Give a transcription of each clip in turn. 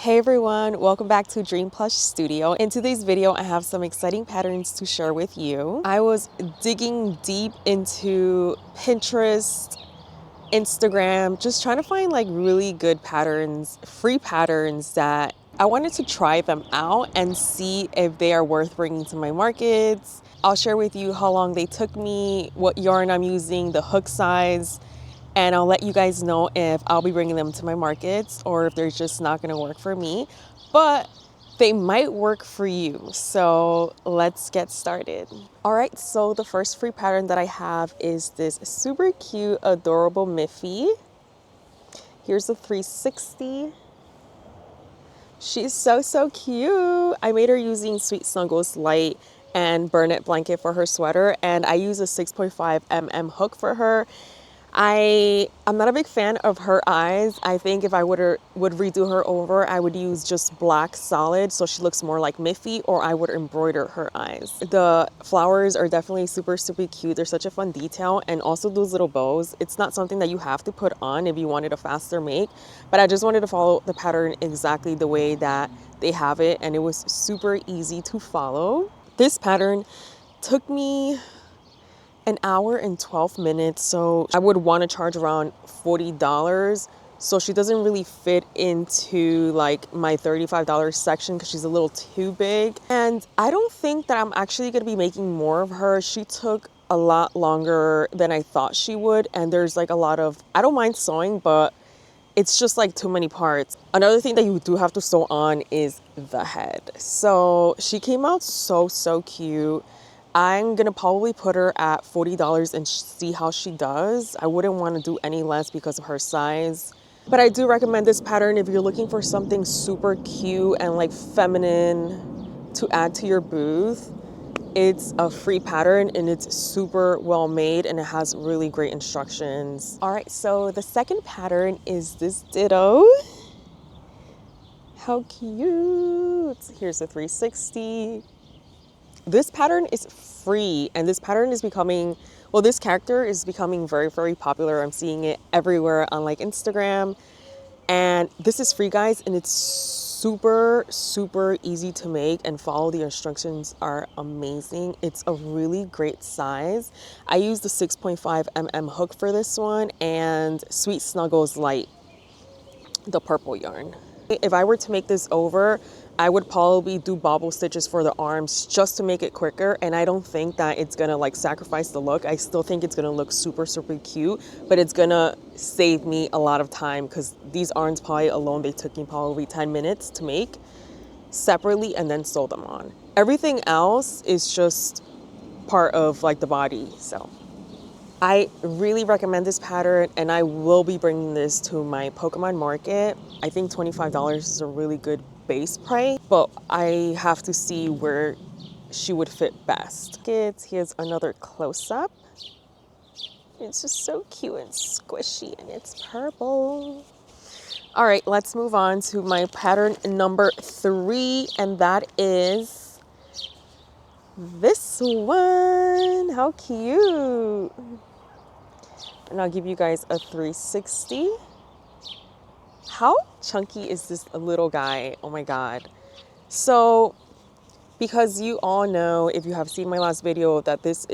Hey everyone, welcome back to Dream Plush Studio. In today's video, I have some exciting patterns to share with you. I was digging deep into Pinterest, Instagram, just trying to find like really good patterns, free patterns that I wanted to try them out and see if they are worth bringing to my markets. I'll share with you how long they took me, what yarn I'm using, the hook size, and I'll let you guys know if I'll be bringing them to my markets or if they're just not gonna work for me, but they might work for you. So let's get started. All right, so the first free pattern that I have is this super cute, adorable Miffy. Here's a 360. She's so cute. I made her using Sweet Snuggles Light and Burnett blanket for her sweater, and I use a 6.5 mm hook for her. I'm not a big fan of her eyes. I think if I would redo her over, I would use just black solid so she looks more like Miffy, or I would embroider her eyes. The flowers are definitely super cute. They're such a fun detail, and also those little bows. It's not something that you have to put on if you wanted a faster make, but I just wanted to follow the pattern exactly the way that they have it, and it was super easy to follow. This pattern took me an hour and 12 minutes, so I would want to charge around $40. So she doesn't really fit into like my $35 section because she's a little too big. And I don't think that I'm actually going to be making more of her. She took a lot longer than I thought she would, and there's like a lot of, I don't mind sewing, but it's just like too many parts. Another thing that you do have to sew on is the head. So she came out so cute. I'm gonna probably put her at $40 and see how she does. I wouldn't want to do any less because of her size. But I do recommend this pattern if you're looking for something super cute and like feminine to add to your booth. It's a free pattern and it's super well made and it has really great instructions. All right, so the second pattern is this Ditto. How cute. Here's a 360. This pattern is free, and this pattern is becoming, well, this character is becoming very popular. I'm seeing it everywhere on like Instagram, and this is free, guys, and it's super easy to make, and follow the instructions are amazing. It's a really great size. I use the 6.5 mm hook for this one and Sweet Snuggles Light, the purple yarn. If I were to make this over, I would probably do bobble stitches for the arms just to make it quicker, and I don't think that it's gonna like sacrifice the look. I still think it's gonna look super cute, but it's gonna save me a lot of time because these arms probably alone, they took me probably 10 minutes to make separately and then sew them on. Everything else is just part of like the body. So I really recommend this pattern, and I will be bringing this to my Pokemon market. I think $25 is a really good base price, but I have to see where she would fit best. Here's another close-up. It's just so cute and squishy, and it's purple. All right, let's move on to my pattern number 3, and that is this one. How cute. And I'll give you guys a 360. How chunky is this little guy? Oh my God. So, because you all know, if you have seen my last video, that this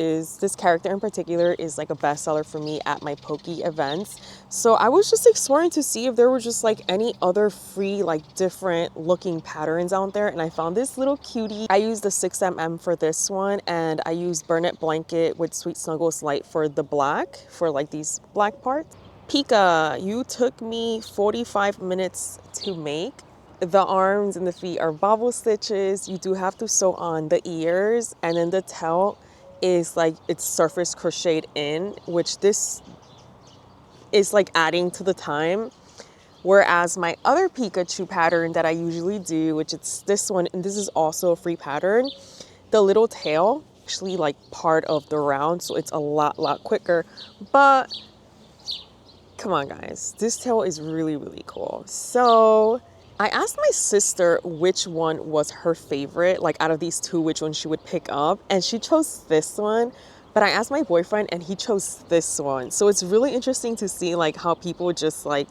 character in particular is like a bestseller for me at my Poke events. So I was just exploring to see if there were just like any other free, like different looking patterns out there. And I found this little cutie. I used the 6 mm for this one, and I used Burnett blanket with Sweet Snuggles Light for the black, for like these black parts. Pika, you took me 45 minutes to make. The arms and the feet are bobble stitches. You do have to sew on the ears, and then the tail is like it's surface crocheted in, which this is like adding to the time. Whereas my other Pikachu pattern that I usually do, which it's this one, and this is also a free pattern, the little tail actually like part of the round, so it's a lot quicker. But come on, guys, this tail is really cool. So I asked my sister which one was her favorite, like out of these two, which one she would pick up, and she chose this one. But I asked my boyfriend and he chose this one. So it's really interesting to see like how people just like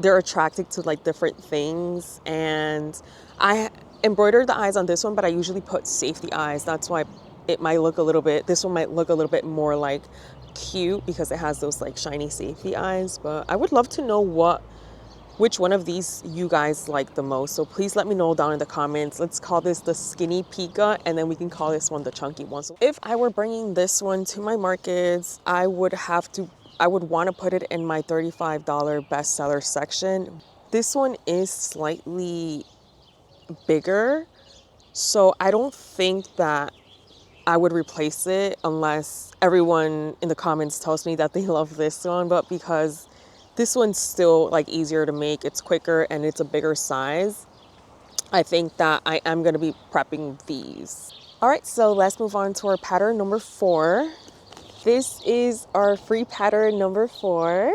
they're attracted to like different things. And I embroidered the eyes on this one, but I usually put safety eyes. That's why it might look a little bit, this one might look a little bit more like cute because it has those like shiny safety eyes. But I would love to know which one of these you guys like the most. So please let me know down in the comments. Let's call this the skinny Pika, and then we can call this one the chunky one. So if I were bringing this one to my markets, I would want to put it in my $35 bestseller section. This one is slightly bigger, so I don't think that I would replace it unless everyone in the comments tells me that they love this one. But because this one's still like easier to make, it's quicker, and it's a bigger size, I think that I am going to be prepping these. All right, so let's move on to our pattern number 4. This is our free pattern number 4.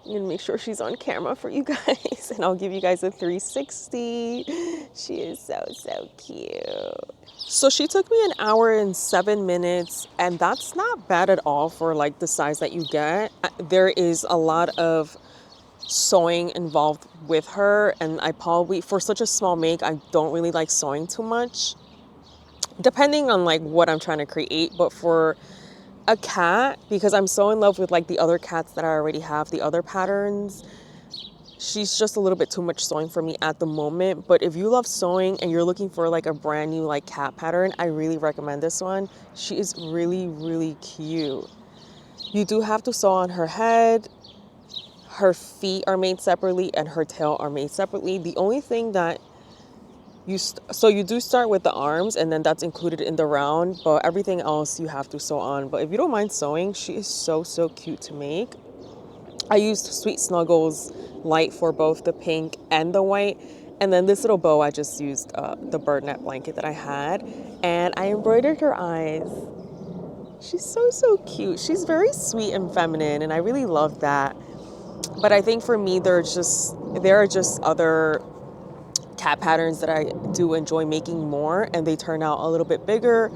I'm gonna make sure she's on camera for you guys, and I'll give you guys a 360. She is so cute. So she took me 1 hour and 7 minutes, and that's not bad at all for like the size that you get. There is a lot of sewing involved with her, and I probably, for such a small make, I don't really like sewing too much, depending on like what I'm trying to create. But for a cat, because I'm so in love with like the other cats that I already have, the other patterns, she's just a little bit too much sewing for me at the moment. But if you love sewing and you're looking for like a brand new like cat pattern, I really recommend this one. She is really cute. You do have to sew on her head. Her feet are made separately and her tail are made separately. The only thing that so you do start with the arms, and then that's included in the round, but everything else you have to sew on. But if you don't mind sewing, she is so cute to make. I used Sweet Snuggles light for both the pink and the white, and then this little bow I just used the bird net blanket that I had, and I embroidered her eyes. She's so cute. She's very sweet and feminine, and I really love that. But I think for me, there are just other cat patterns that I do enjoy making more, and they turn out a little bit bigger,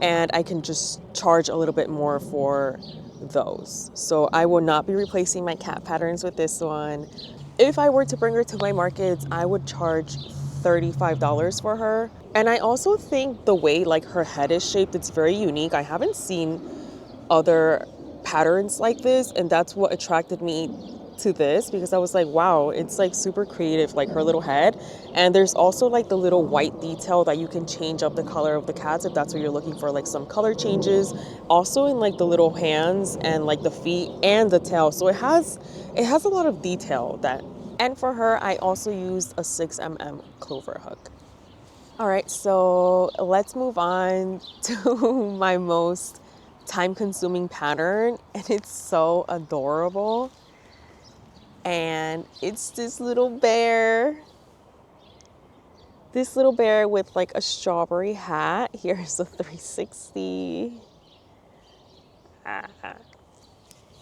and I can just charge a little bit more for those. So I will not be replacing my cat patterns with this one. If I were to bring her to my markets, I would charge $35 for her. And I also think the way like her head is shaped, it's very unique. I haven't seen other patterns like this, and that's what attracted me to this, because I was like, wow, it's like super creative, like her little head. And there's also like the little white detail that you can change up the color of the cats if that's what you're looking for, like some color changes. Also in like the little hands and like the feet and the tail. So it has a lot of detail that. And for her, I also used a 6mm clover hook. All right, so let's move on to my most time-consuming pattern, and it's so adorable. And it's this little bear. This little bear with like a strawberry hat. Here's the 360.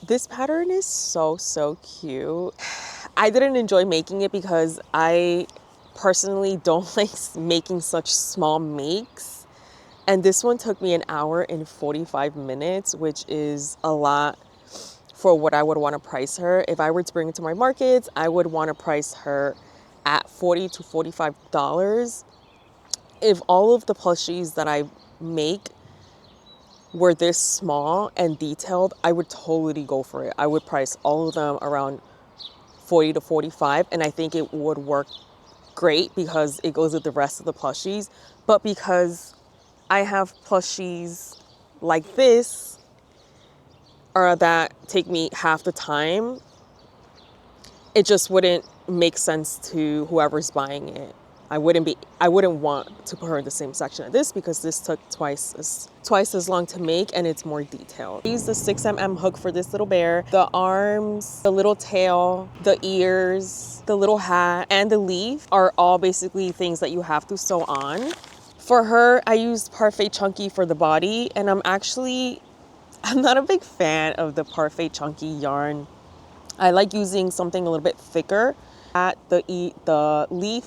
This pattern is so cute. I didn't enjoy making it because I personally don't like making such small makes. And this one took me 1 hour and 45 minutes, which is a lot for what I would want to price her. If I were to bring it to my markets, I would want to price her at $40 to $45. If all of the plushies that I make were this small and detailed, I would totally go for it. I would price all of them around $40 to $45, and I think it would work great because it goes with the rest of the plushies. But because I have plushies like this, or that take me half the time, it just wouldn't make sense to whoever's buying it. I wouldn't want to put her in the same section as this, because this took twice as long to make, and it's more detailed. I used the 6mm hook for this little bear. The arms, the little tail, the ears, the little hat, and the leaf are all basically things that you have to sew on. For her, I used Parfait Chunky for the body, and I'm not a big fan of the Parfait Chunky yarn. I like using something a little bit thicker. The leaf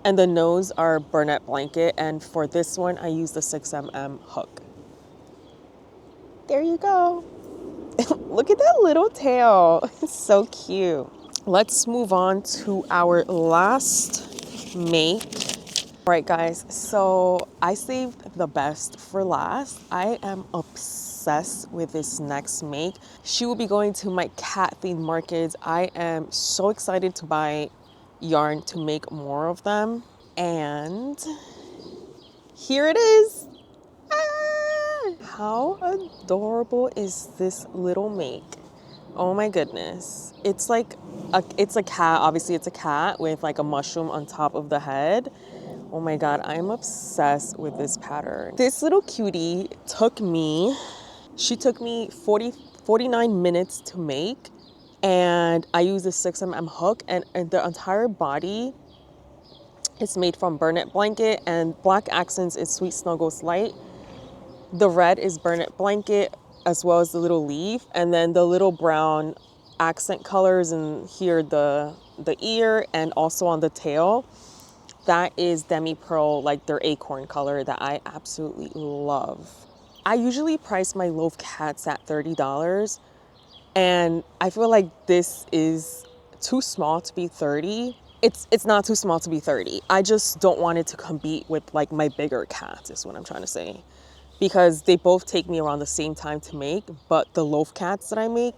and the nose are Burnett blanket, and for this one I use the 6mm hook. There you go. Look at that little tail. It's so cute. Let's move on to our last make. All right, guys, so I saved the best for last. I am obsessed with this next make. She will be going to my cat themed markets. I am so excited to buy yarn to make more of them. And here it is. Ah! How adorable is this little make? Oh my goodness. It's like it's a cat. Obviously it's a cat with like a mushroom on top of the head. Oh my God, I'm obsessed with this pattern. This little cutie she took me 49 minutes to make, and I used a 6mm hook, and the entire body is made from Burnet Blanket, and black accents is Sweet Snuggles Light. The red is Burnet Blanket, as well as the little leaf, and then the little brown accent colors, and here the ear and also on the tail, that is Demi Pearl, like their acorn color that I absolutely love. I usually price my loaf cats at $30, and I feel like this is too small to be 30. It's not too small to be 30. I just don't want it to compete with like my bigger cats, is what I'm trying to say. Because they both take me around the same time to make, but the loaf cats that I make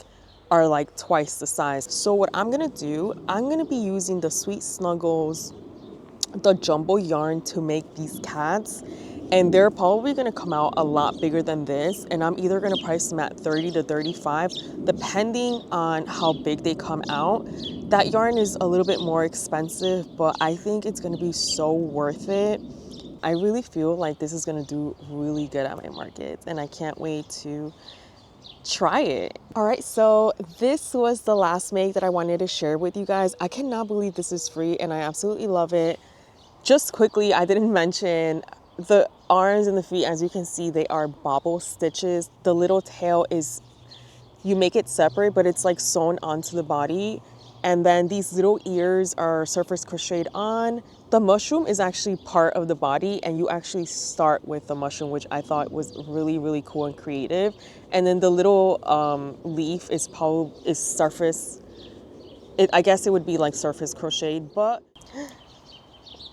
are like twice the size. So what I'm gonna do, I'm gonna be using the Sweet Snuggles, the jumbo yarn to make these cats, and they're probably gonna come out a lot bigger than this, and I'm either gonna price them at 30 to 35 depending on how big they come out. That yarn is a little bit more expensive, but I think it's gonna be so worth it. I really feel like this is gonna do really good at my markets, and I can't wait to try it. All right, so this was the last make that I wanted to share with you guys. I cannot believe this is free, and I absolutely love it. Just quickly, I didn't mention the arms and the feet. As you can see, they are bobble stitches. The little tail is, you make it separate, but it's like sewn onto the body. And then these little ears are surface crocheted on. The mushroom is actually part of the body, and you actually start with the mushroom, which I thought was really, really cool and creative. And then the little leaf is surface, I guess it would be like surface crocheted, but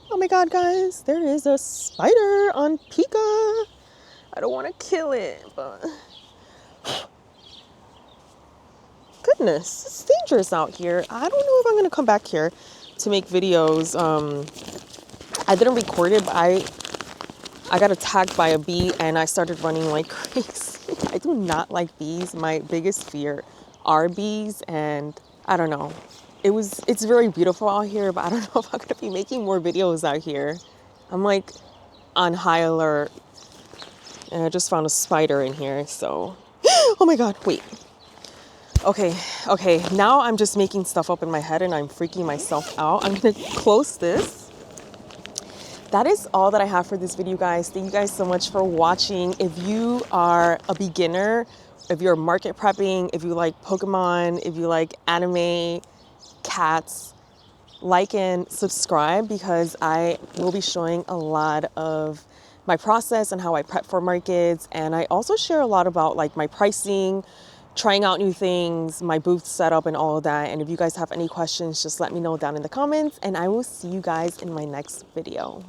oh my God, guys, there is a spider on Pika. I don't want to kill it, but goodness, it's dangerous out here. I don't know if I'm gonna come back here to make videos. I didn't record it, but I got attacked by a bee and I started running like crazy. I do not like bees. My biggest fear are bees, and I don't know. It's very beautiful out here, but I don't know if I'm gonna be making more videos out here. I'm like on high alert, and I just found a spider in here, so oh my God, wait. Okay, now I'm just making stuff up in my head and I'm freaking myself out. I'm gonna close this. That is all that I have for this video, guys. Thank you guys so much for watching. If you are a beginner, if you're market prepping, if you like Pokemon, if you like anime, cats, like and subscribe, because I will be showing a lot of my process and how I prep for markets. And I also share a lot about like my pricing, trying out new things, my booth setup and all of that. And if you guys have any questions, just let me know down in the comments, and I will see you guys in my next video.